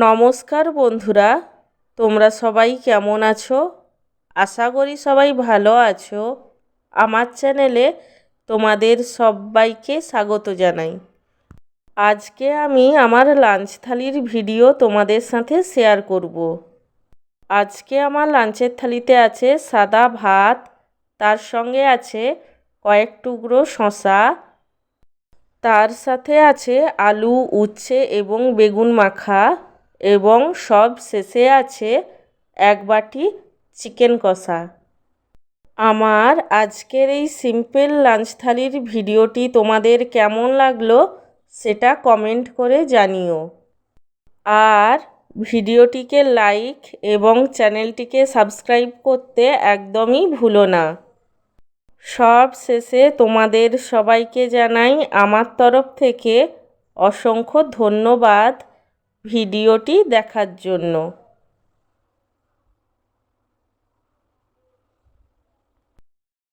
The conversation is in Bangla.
নমস্কার বন্ধুরা, তোমরা সবাই কেমন আছো? আশা করি সবাই ভালো আছো। আমার চ্যানেলে তোমাদের সবাইকে স্বাগত জানাই। আজকে আমি আমার লাঞ্চ থালির ভিডিও তোমাদের সাথে শেয়ার করব। আজকে আমার লাঞ্চের থালিতে আছে সাদা ভাত, তার সঙ্গে আছে কয়েক টুকরো শসা, তার সাথে আছে আলু, উচ্ছে এবং বেগুন মাখা, এবং সব শেষে আছে এক বাটি চিকেন কষা। আমার আজকের এই সিম্পল লাঞ্চ থালির ভিডিওটি তোমাদের কেমন লাগলো সেটা কমেন্ট করে জানিও। আর ভিডিওটিকে লাইক এবং চ্যানেলটিকে সাবস্ক্রাইব করতে একদমই ভুলো না। সব শেষে তোমাদের সবাইকে জানাই আমার তরফ থেকে অসংখ্য ধন্যবাদ ভিডিওটি দেখার জন্য।